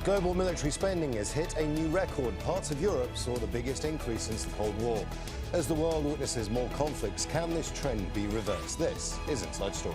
Global military spending has hit a new record. Parts of Europe saw the biggest increase since the Cold War. As the world witnesses more conflicts, can this trend be reversed? This is Inside Story.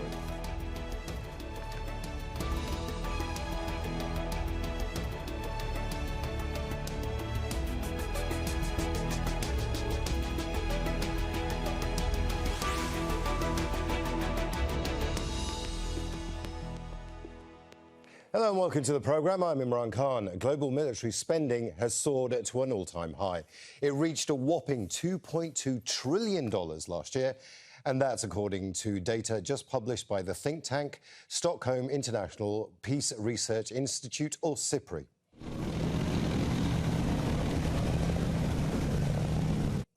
Hello and welcome to the programme. I'm Imran Khan. Global military spending has soared to an all-time high. It reached a whopping $2.2 trillion last year, and that's according to data just published by the think tank Stockholm International Peace Research Institute, or SIPRI.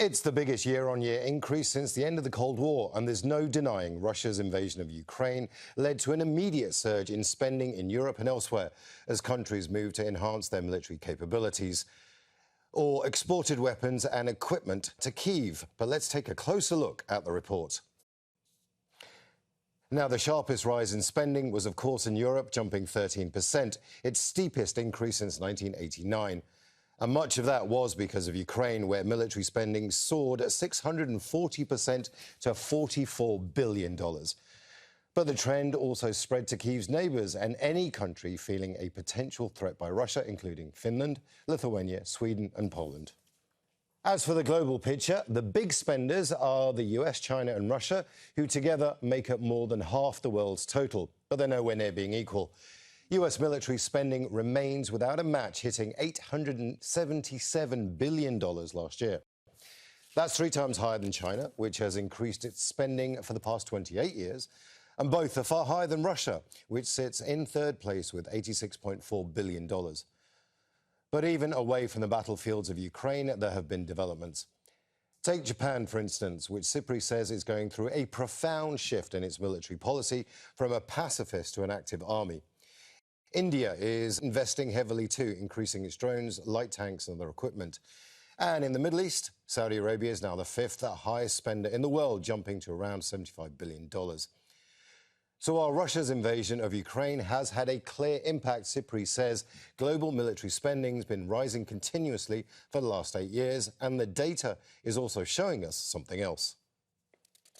It's the biggest year-on-year increase since the end of the Cold War, and there's no denying Russia's invasion of Ukraine led to an immediate surge in spending in Europe and elsewhere as countries moved to enhance their military capabilities or exported weapons and equipment to Kyiv. But let's take a closer look at the report. Now, the sharpest rise in spending was, of course, in Europe, jumping 13%, its steepest increase since 1989. And much of that was because of Ukraine, where military spending soared 640% to $44 billion. But the trend also spread to Kyiv's neighbours and any country feeling a potential threat by Russia, including Finland, Lithuania, Sweden and Poland. As for the global picture, the big spenders are the US, China and Russia, who together make up more than half the world's total. But they're nowhere near being equal. US military spending remains without a match, hitting $877 billion last year. That's 3 times higher than China, which has increased its spending for the past 28 years. And both are far higher than Russia, which sits in third place with $86.4 billion. But even away from the battlefields of Ukraine, there have been developments. Take Japan, for instance, which SIPRI says is going through a profound shift in its military policy from a pacifist to an active army. India is investing heavily too, increasing its drones, light tanks and other equipment. And in the Middle East, Saudi Arabia is now the 5th highest spender in the world, jumping to around $75 billion. So while Russia's invasion of Ukraine has had a clear impact, SIPRI says global military spending has been rising continuously for the last 8 years, and the data is also showing us something else.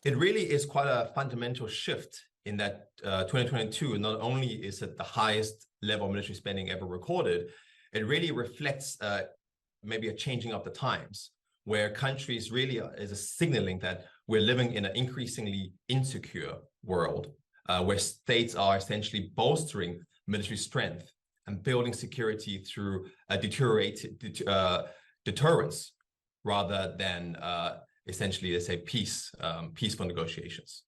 It really is quite a fundamental shift in that 2022, not only is it the highest level of military spending ever recorded, it really reflects maybe a changing of the times, where countries really is signaling that we're living in an increasingly insecure world, where states are essentially bolstering military strength and building security through a deterrence rather than essentially, let's say, peaceful negotiations.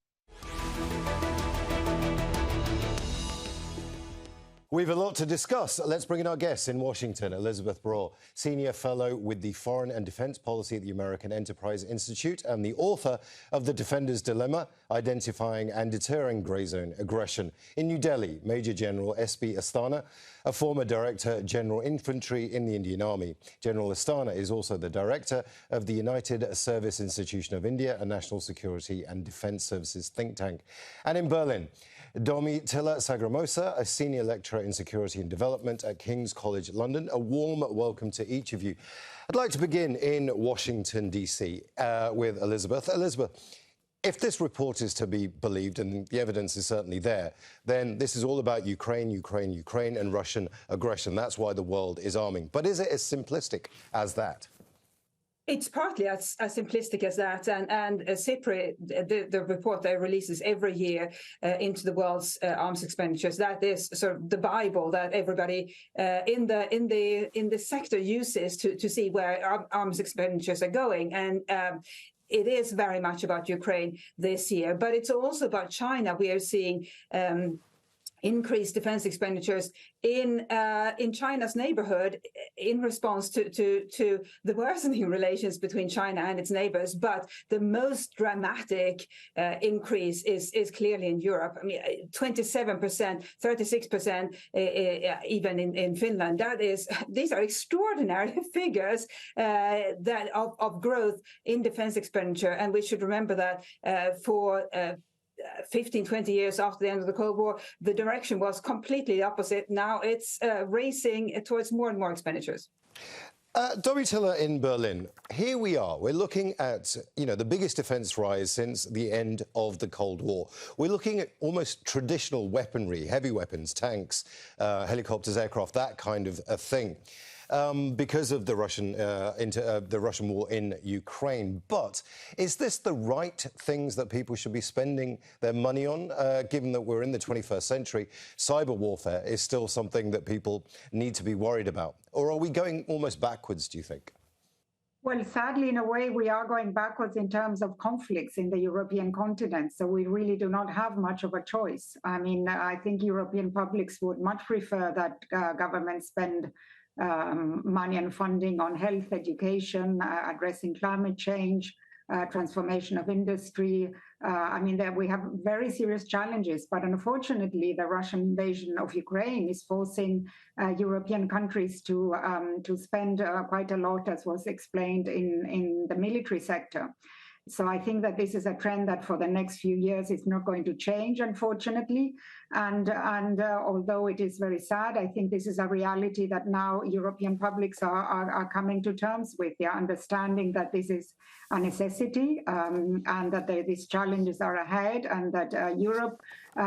We've a lot to discuss. Let's bring in our guests in Washington. Elisabeth Braw, Senior Fellow with the Foreign and Defense Policy at the American Enterprise Institute and the author of The Defender's Dilemma, Identifying and Deterring Grey Zone Aggression. In New Delhi, Major General S B Asthana, a former Director General Infantry in the Indian Army. General Asthana is also the Director of the United Service Institution of India, a national security and defense services think tank. And in Berlin, Domitilla Sagramoso, a senior lecturer in security and development at King's College London. A warm welcome to each of you. I'd like to begin in Washington, D.C. With Elisabeth. Elisabeth, if this report is to be believed, and the evidence is certainly there, then this is all about Ukraine, Ukraine, Ukraine and Russian aggression. That's why the world is arming. But is it as simplistic as that? It's partly as simplistic as that, and SIPRI, the report that releases every year into the world's arms expenditures, that is sort of the Bible that everybody in the sector uses to see where arms expenditures are going, and it is very much about Ukraine this year, but it's also about China. We are seeing increased defense expenditures in China's neighborhood in response to the worsening relations between China and its neighbors. But the most dramatic increase is clearly in Europe. I mean, 27%, 36%, even in Finland. These are extraordinary figures of growth in defense expenditure, and we should remember that for 15, 20 years after the end of the Cold War, the direction was completely the opposite. Now it's racing towards more and more expenditures. Domitilla in Berlin, here we are. We're looking at, the biggest defence rise since the end of the Cold War. We're looking at almost traditional weaponry, heavy weapons, tanks, helicopters, aircraft, that kind of a thing, because of the Russian war in Ukraine. But is this the right things that people should be spending their money on, given that we're in the 21st century? Cyber warfare is still something that people need to be worried about. Or are we going almost backwards, do you think? Well, sadly, in a way, we are going backwards in terms of conflicts in the European continent. So we really do not have much of a choice. I mean, I think European publics would much prefer that governments spend money and funding on health, education, addressing climate change, transformation of industry. We have very serious challenges, but unfortunately, the Russian invasion of Ukraine is forcing European countries to spend quite a lot, as was explained in the military sector. So I think that this is a trend that for the next few years is not going to change, unfortunately. And although it is very sad, I think this is a reality that now European publics are coming to terms with. They are understanding that this is a necessity and that these challenges are ahead, and that Europe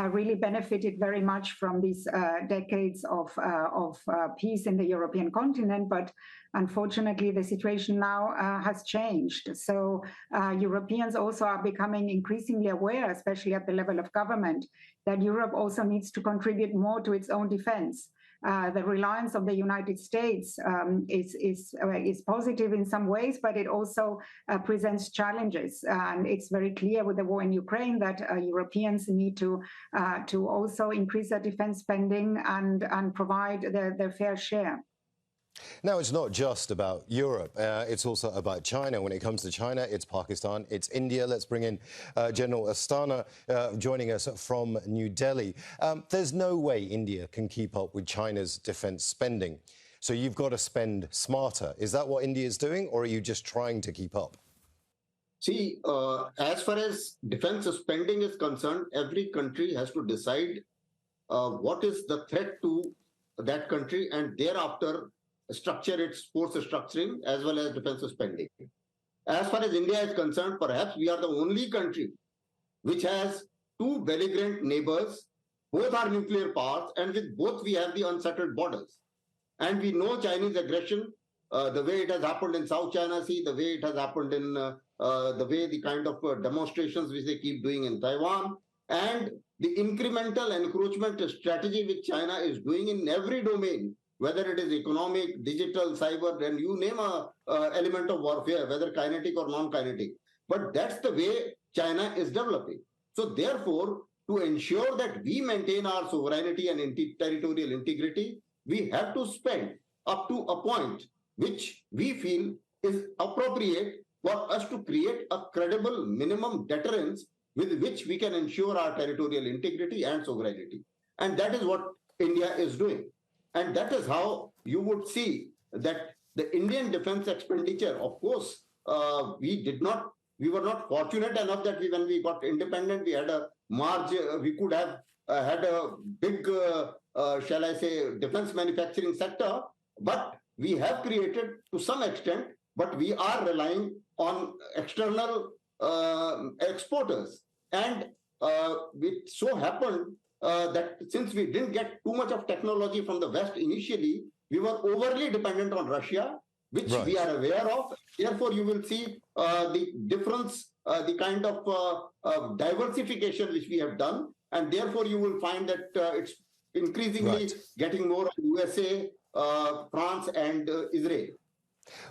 really benefited very much from these decades of peace in the European continent. But unfortunately, the situation now has changed. So Europeans also are becoming increasingly aware, especially at the level of government, that Europe also needs to contribute more to its own defense. The reliance of the United States is positive in some ways, but it also presents challenges. And it's very clear with the war in Ukraine that Europeans need to also increase their defense spending and provide their fair share. Now, it's not just about Europe. It's also about China. When it comes to China, it's Pakistan, it's India. Let's bring in General Asthana joining us from New Delhi. There's no way India can keep up with China's defence spending. So you've got to spend smarter. Is that what India is doing, or are you just trying to keep up? See, as far as defence spending is concerned, every country has to decide what is the threat to that country, and thereafter structure its force structuring as well as defensive spending. As far as India is concerned, perhaps we are the only country which has two belligerent neighbors. Both are nuclear powers, and with both we have the unsettled borders. And we know Chinese aggression, the way it has happened in South China Sea, the way it has happened in the kind of demonstrations which they keep doing in Taiwan, and the incremental encroachment strategy which China is doing in every domain, whether it is economic, digital, cyber, and you name a element of warfare, whether kinetic or non-kinetic. But that's the way China is developing. So therefore, to ensure that we maintain our sovereignty and territorial integrity, we have to spend up to a point which we feel is appropriate for us to create a credible minimum deterrence with which we can ensure our territorial integrity and sovereignty. And that is what India is doing. And that is how you would see that the Indian defense expenditure, of course, we were not fortunate enough that when we got independent, we had a margin, we could have had a big, shall I say, defense manufacturing sector, but we have created to some extent, but we are relying on external exporters. And it so happened that since we didn't get too much of technology from the West initially, we were overly dependent on Russia, which we are aware of. Therefore, you will see the difference, the kind of diversification which we have done. And therefore, you will find that it's increasingly getting more USA, France, and Israel.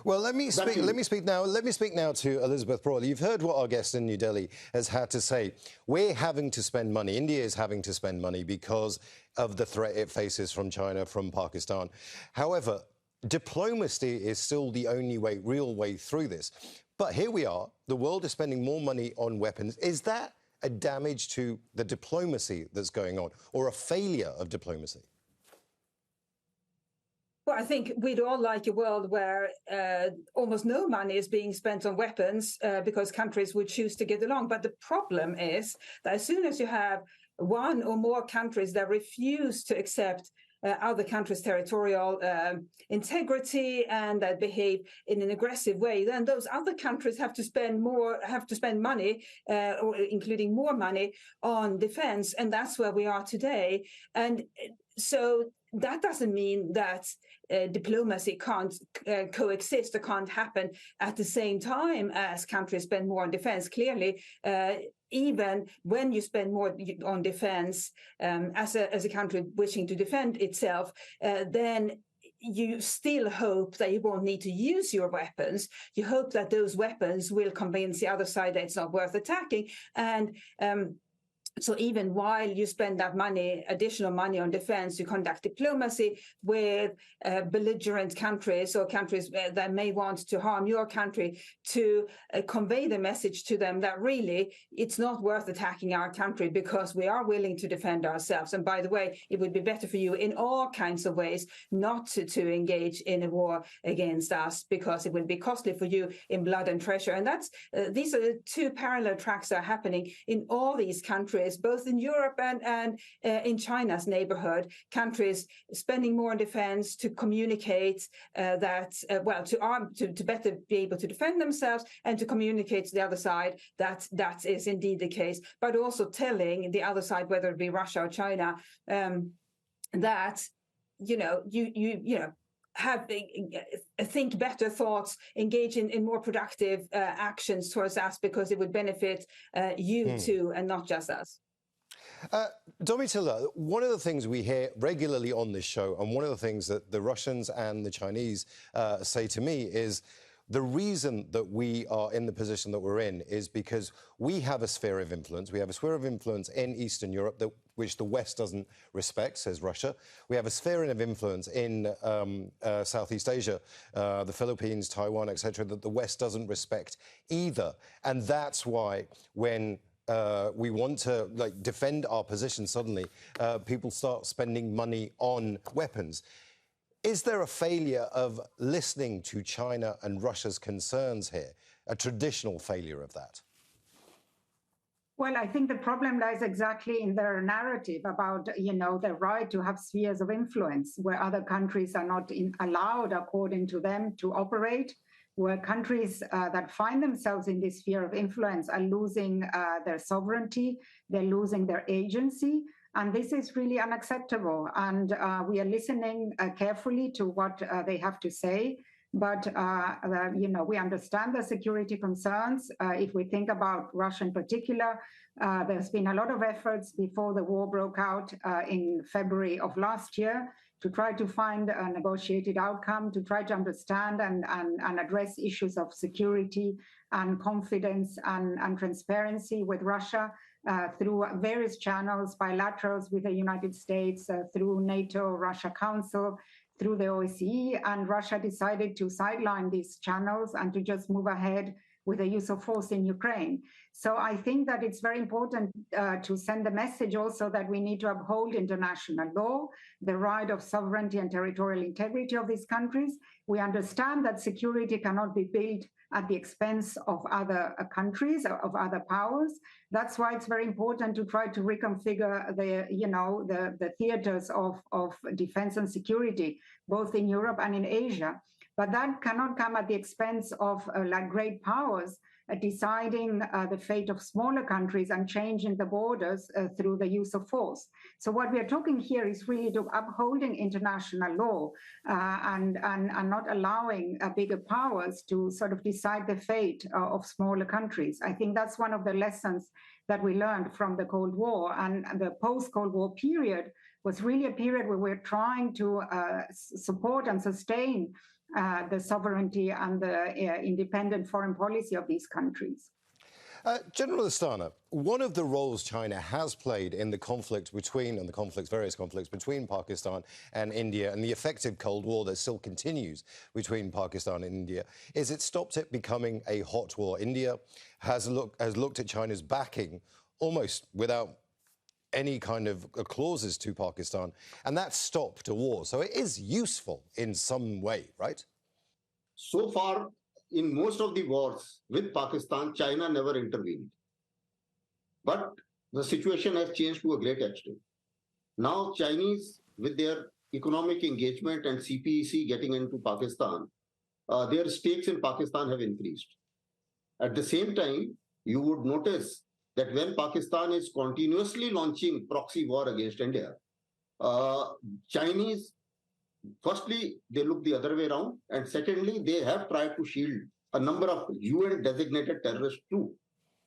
Well, let me speak now to Elisabeth Braw. You've heard what our guest in New Delhi has had to say. We're having to spend money. India is having to spend money because of the threat it faces from China, from Pakistan. However, diplomacy is still the only real way through this. But here we are. The world is spending more money on weapons. Is that a damage to the diplomacy that's going on, or a failure of diplomacy? Well, I think we'd all like a world where almost no money is being spent on weapons because countries would choose to get along. But the problem is that as soon as you have one or more countries that refuse to accept other countries' territorial integrity and that behave in an aggressive way, then those other countries have to spend money, including more money on defense, and that's where we are today. And so that doesn't mean that diplomacy can't coexist or can't happen at the same time as countries spend more on defense. Clearly, even when you spend more on defense as a country wishing to defend itself, then you still hope that you won't need to use your weapons. You hope that those weapons will convince the other side that it's not worth attacking. And so even while you spend that money, additional money on defense, you conduct diplomacy with belligerent countries or countries that may want to harm your country to convey the message to them that really it's not worth attacking our country because we are willing to defend ourselves. And by the way, it would be better for you in all kinds of ways not to engage in a war against us because it will be costly for you in blood and treasure. And that's these are the two parallel tracks that are happening in all these countries, both in Europe and in China's neighborhood, countries spending more on defense to communicate to better be able to defend themselves and to communicate to the other side that that is indeed the case, but also telling the other side, whether it be Russia or China, that you have think better thoughts, engage in more productive actions towards us because it would benefit you too and not just us. Domitilla, one of the things we hear regularly on this show, and one of the things that the Russians and the Chinese say to me is the reason that we are in the position that we're in is because we have a sphere of influence. We have a sphere of influence in Eastern Europe which the West doesn't respect, says Russia. We have a sphere of influence in Southeast Asia, the Philippines, Taiwan, etc., that the West doesn't respect either. And that's why when we want to defend our position suddenly, people start spending money on weapons. Is there a failure of listening to China and Russia's concerns here, a traditional failure of that? Well, I think the problem lies exactly in their narrative about, the right to have spheres of influence where other countries are not allowed, according to them, to operate, where countries that find themselves in this sphere of influence are losing their sovereignty, they're losing their agency. And this is really unacceptable. And we are listening carefully to what they have to say. But, we understand the security concerns. If we think about Russia in particular, there's been a lot of efforts before the war broke out in February of last year to try to find a negotiated outcome, to try to understand and address issues of security and confidence and transparency with Russia. Through various channels, bilaterals with the United States, through NATO-Russia Council, through the OSCE, and Russia decided to sideline these channels and to just move ahead with the use of force in Ukraine. So I think that it's very important to send the message also that we need to uphold international law, the right of sovereignty and territorial integrity of these countries. We understand that security cannot be built at the expense of other countries, of other powers. That's why it's very important to try to reconfigure the theaters of defense and security, both in Europe and in Asia. But that cannot come at the expense of great powers deciding the fate of smaller countries and changing the borders through the use of force. So what we are talking here is really to upholding international law and not allowing bigger powers to sort of decide the fate of smaller countries. I think that's one of the lessons that we learned from the Cold War, and the post-Cold War period was really a period where we're trying to support and sustain the sovereignty and the independent foreign policy of these countries. General Asthana, one of the roles China has played in the various conflicts between Pakistan and India, and the effective Cold War that still continues between Pakistan and India, is it stopped it becoming a hot war. India has looked at China's backing almost without any kind of clauses to Pakistan, and that stopped a war. So it is useful in some way, right? So far, in most of the wars with Pakistan, China never intervened. But the situation has changed to a great extent. Now, Chinese, with their economic engagement and CPEC getting into Pakistan, their stakes in Pakistan have increased. At the same time, you would notice that when Pakistan is continuously launching proxy war against India, Chinese, firstly, they look the other way around, and secondly, they have tried to shield a number of UN designated terrorists too.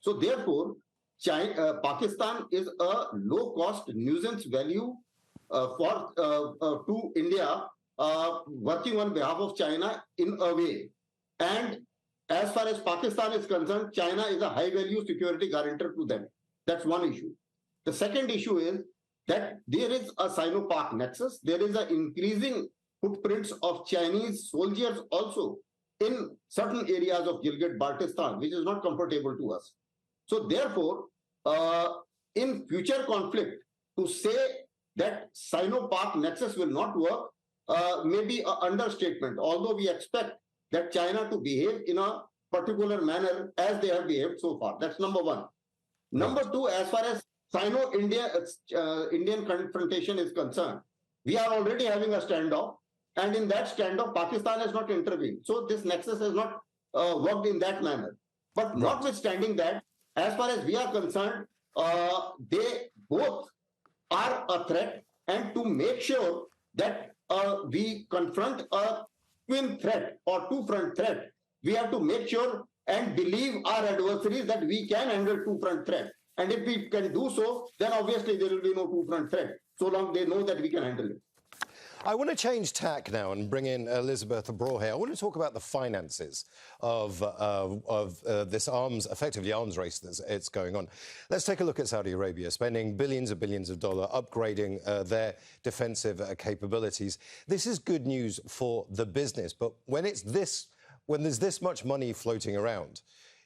So therefore, Pakistan is a low-cost nuisance value to India, working on behalf of China in a way. And as far as Pakistan is concerned, China is a high-value security guarantor to them. That's one issue. The second issue is that there is a Sino-Pak nexus. There is an increasing footprints of Chinese soldiers also in certain areas of Gilgit-Baltistan, which is not comfortable to us. So therefore, in future conflict, to say that Sino-Pak nexus will not work may be an understatement, although we expect that China to behave in a particular manner as they have behaved so far. That's number one. Number two, as far as Sino-Indian confrontation is concerned, we are already having a standoff, and in that standoff, Pakistan has not intervened. So this nexus has not worked in that manner. But notwithstanding that, as far as we are concerned, they both are a threat, and to make sure that we confront a twin threat or two-front threat, we have to make sure and believe our adversaries that we can handle two-front threat. And if we can do so, then obviously there will be no two-front threat, so long they know that we can handle it. I want to change tack now and bring in Elisabeth Braw here. I want to talk about the finances of this effectively arms race that's going on. Let's take a look at Saudi Arabia, spending billions and billions of dollars upgrading their defensive capabilities. This is good news for the business, but when there's this much money floating around,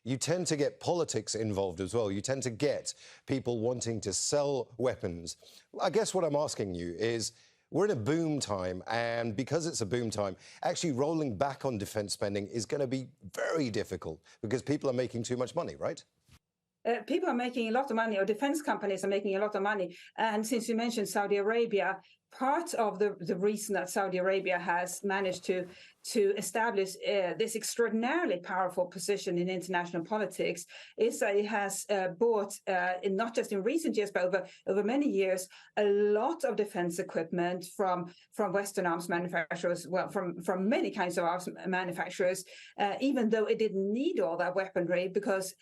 you tend to get politics involved as well. You tend to get people wanting to sell weapons. I guess what I'm asking you is, we're in a boom time, and because it's a boom time, actually rolling back on defence spending is going to be very difficult because people are making too much money, right? People are making a lot of money, or defense companies are making a lot of money. And since you mentioned Saudi Arabia, part of the reason that Saudi Arabia has managed to establish this extraordinarily powerful position in international politics is that it has bought, not just in recent years, but over many years, a lot of defense equipment from Western arms manufacturers, well, from many kinds of arms manufacturers, even though it didn't need all that weaponry, because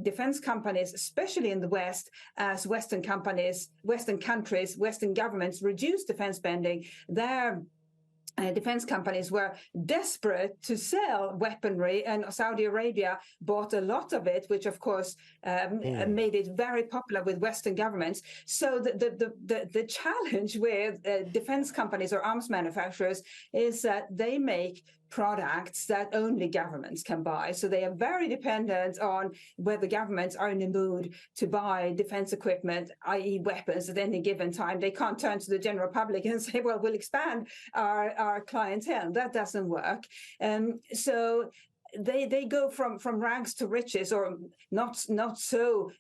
defense companies, especially in the West, as Western countries, Western governments reduced defense spending, their defense companies were desperate to sell weaponry, and Saudi Arabia bought a lot of it, which of course made it very popular with Western governments. So the challenge with defense companies or arms manufacturers is that they make products that only governments can buy. So they are very dependent on whether governments are in the mood to buy defense equipment, i.e. weapons, at any given time. They can't turn to the general public and say, well, we'll expand our clientele. That doesn't work. So they go from rags to riches, or not so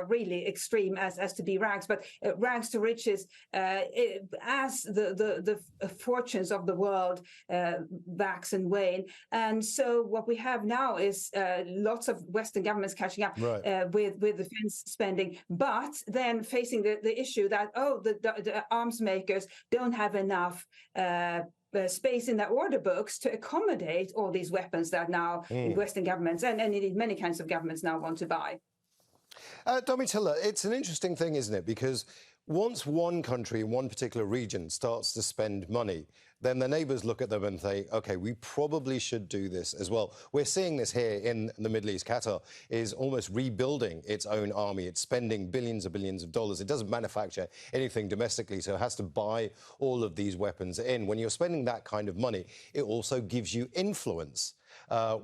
really extreme as to be rags, but rags to riches as the fortunes of the world wax and wane. And so what we have now is lots of Western governments catching up with defense spending, but then facing the issue that the arms makers don't have enough space in their order books to accommodate all these weapons that now Western governments and indeed many kinds of governments now want to buy. Domitilla, it's an interesting thing, isn't it? Because once one country in one particular region starts to spend money, then the neighbours look at them and say, OK, we probably should do this as well. We're seeing this here in the Middle East. Qatar is almost rebuilding its own army. It's spending billions and billions of dollars. It doesn't manufacture anything domestically, so it has to buy all of these weapons in. When you're spending that kind of money, it also gives you influence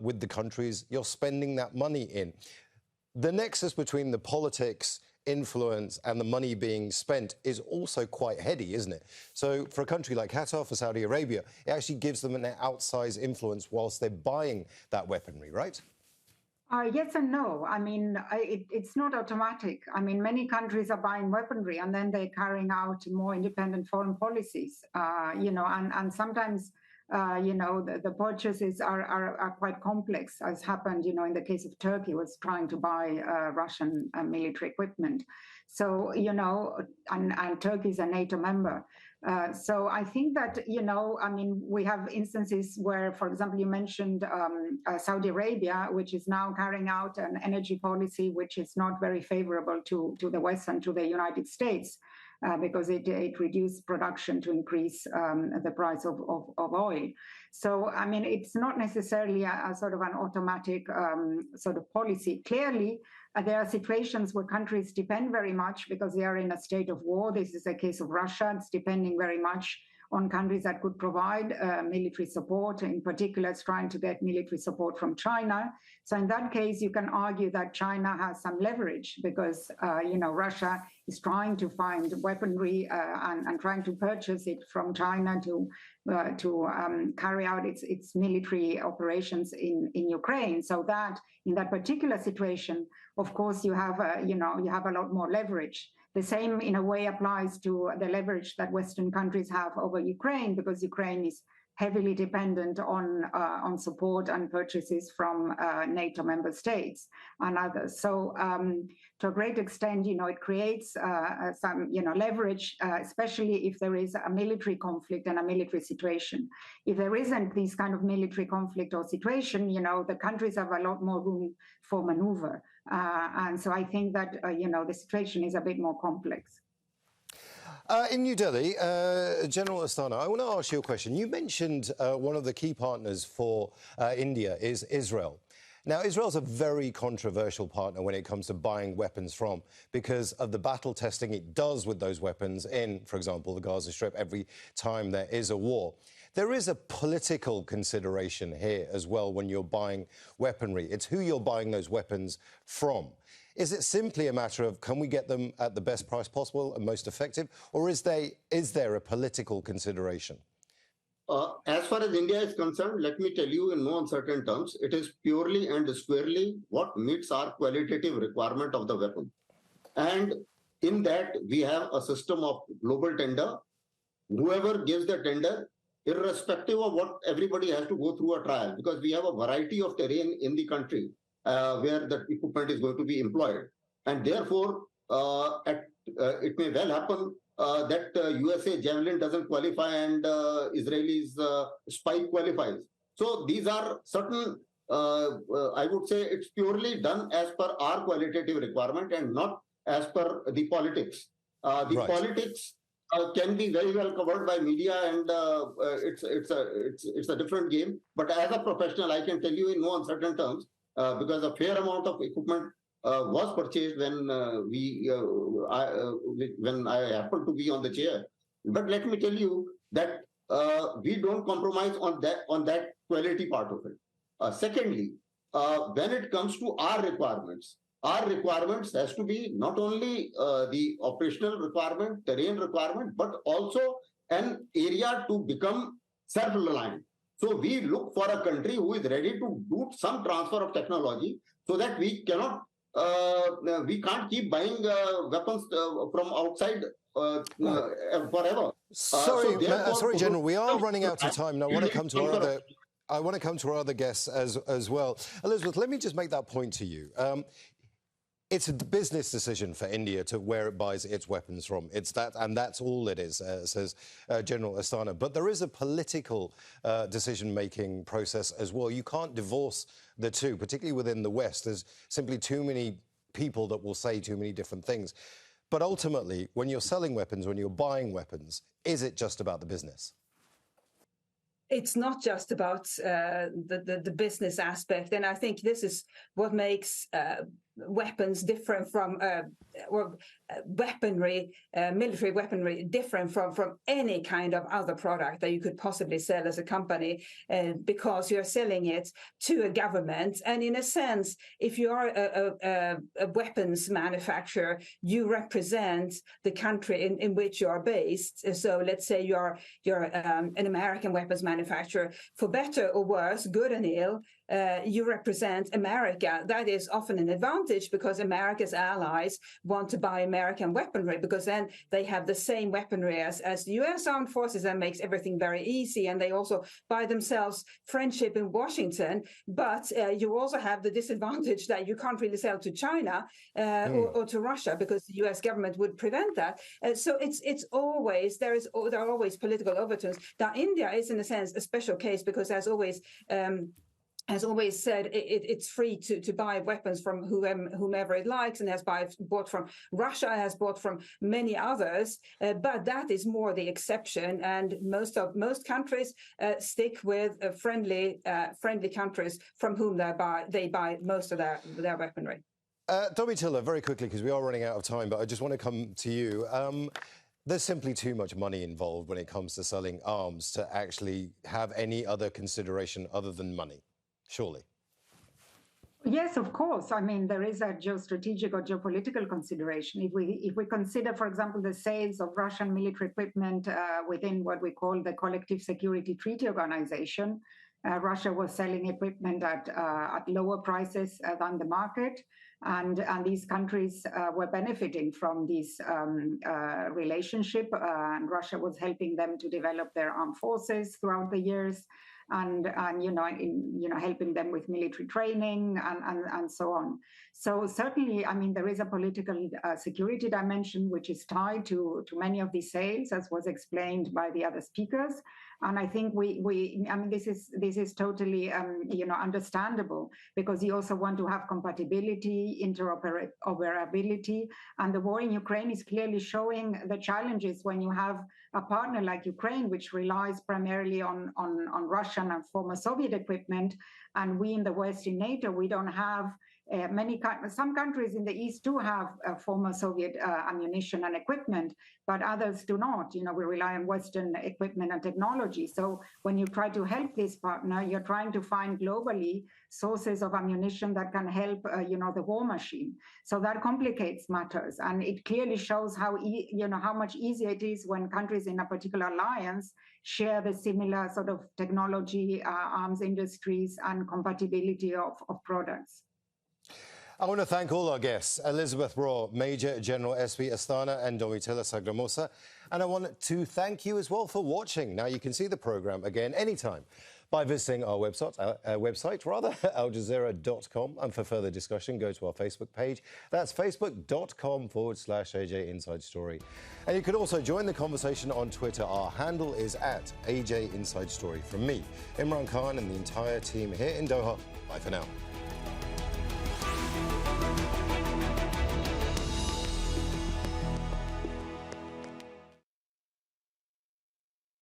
with the countries you're spending that money in. The nexus between the politics influence and the money being spent is also quite heady, isn't it? So for a country like Qatar, for Saudi Arabia, it actually gives them an outsized influence whilst they're buying that weaponry, right? Yes and no. I mean, it's not automatic. I mean, many countries are buying weaponry and then they're carrying out more independent foreign policies, and sometimes, the purchases are quite complex, as happened, in the case of Turkey, was trying to buy Russian military equipment. So, and Turkey is a NATO member. So I think that, we have instances where, for example, you mentioned Saudi Arabia, which is now carrying out an energy policy which is not very favorable to the West and to the United States, because it reduced production to increase the price of oil. So, I mean, it's not necessarily a sort of an automatic sort of policy. Clearly, there are situations where countries depend very much because they are in a state of war. This is a case of Russia. It's depending very much on countries that could provide military support. In particular, it's trying to get military support from China. So in that case, you can argue that China has some leverage because, Russia is trying to find weaponry and trying to purchase it from China to carry out its military operations in Ukraine. So that in that particular situation, of course, you have a lot more leverage. The same, in a way, applies to the leverage that Western countries have over Ukraine, because Ukraine is heavily dependent on support and purchases from NATO member states and others. So to a great extent, it creates some, leverage, especially if there is a military conflict and a military situation. If there isn't this kind of military conflict or situation, the countries have a lot more room for maneuver. And so I think that, the situation is a bit more complex. In New Delhi, General Asthana, I want to ask you a question. You mentioned one of the key partners for India is Israel. Now, Israel's a very controversial partner when it comes to buying weapons from, because of the battle testing it does with those weapons in, for example, the Gaza Strip every time there is a war. There is a political consideration here as well when you're buying weaponry. It's who you're buying those weapons from. Is it simply a matter of can we get them at the best price possible and most effective, or is there a political consideration? As far as India is concerned, let me tell you in no uncertain terms, it is purely and squarely what meets our qualitative requirement of the weapon. And in that, we have a system of global tender. Whoever gives the tender, irrespective of what, everybody has to go through a trial, because we have a variety of terrain in the country where the equipment is going to be employed. And therefore, it may well happen that USA Javelin doesn't qualify and Israelis Spike qualifies. So these are certain, I would say it's purely done as per our qualitative requirement and not as per the politics. The politics can be very well covered by media, and it's a different game. But as a professional, I can tell you in no uncertain terms, because a fair amount of equipment was purchased when I happened to be on the chair. But let me tell you that we don't compromise on that quality part of it. Secondly, when it comes to our requirements has to be not only the operational requirement, terrain requirement, but also an area to become self-reliant. So we look for a country who is ready to do some transfer of technology, so that we can't keep buying weapons from outside forever. Sorry, General, we are running out of time, and I want to come to our other guests as well. Elisabeth, let me just make that point to you. It's a business decision for India to where it buys its weapons from. It's that, and that's all it is, says General Asthana. But there is a political decision-making process as well. You can't divorce the two, particularly within the West. There's simply too many people that will say too many different things. But ultimately, when you're selling weapons, when you're buying weapons, is it just about the business? It's not just about the business aspect. And I think this is what makes weapons different from weaponry, military weaponry different from any kind of other product that you could possibly sell as a company, because you're selling it to a government. And in a sense, if you are a weapons manufacturer, you represent the country in which you are based. So let's say you're an American weapons manufacturer. For better or worse, good and ill, you represent America. That is often an advantage because America's allies want to buy American weaponry, because then they have the same weaponry as the US armed forces. That makes everything very easy. And they also buy themselves friendship in Washington. But you also have the disadvantage that you can't really sell to China or to Russia, because the US government would prevent that. So it's always, there are always political overtones. Now, India is in a sense a special case, because as always, has always said it's free to buy weapons from whomever it likes, and has bought from Russia, has bought from many others, but that is more the exception. And most countries stick with friendly countries from whom they buy most of their weaponry. Domitilla, very quickly, because we are running out of time, but I just want to come to you. There's simply too much money involved when it comes to selling arms to actually have any other consideration other than money. Surely. Yes, of course. I mean, there is a geostrategic or geopolitical consideration. If we consider, for example, the sales of Russian military equipment within what we call the Collective Security Treaty Organization, Russia was selling equipment at lower prices than the market, and these countries were benefiting from this relationship. And Russia was helping them to develop their armed forces throughout the years. And helping them with military training and so on. So certainly, I mean, there is a political security dimension which is tied to many of these sales, as was explained by the other speakers. And I think this is totally understandable, because you also want to have compatibility, interoperability, and the war in Ukraine is clearly showing the challenges when you have a partner like Ukraine, which relies primarily on Russian and former Soviet equipment, and we in the West in NATO, we don't have some countries in the East do have former Soviet ammunition and equipment, but others do not. We rely on Western equipment and technology. So when you try to help this partner, you're trying to find globally sources of ammunition that can help, the war machine. So that complicates matters, and it clearly shows how much easier it is when countries in a particular alliance share the similar sort of technology, arms industries, and compatibility of products. I want to thank all our guests, Elisabeth Braw, Major General S B Asthana, and Domitilla Sagramoso. And I want to thank you as well for watching. Now, you can see the programme again anytime by visiting our website, aljazeera.com. And for further discussion, go to our Facebook page. That's facebook.com/AJ Inside Story. And you can also join the conversation on Twitter. Our handle is @AJ Inside Story. From me, Imran Khan, and the entire team here in Doha. Bye for now.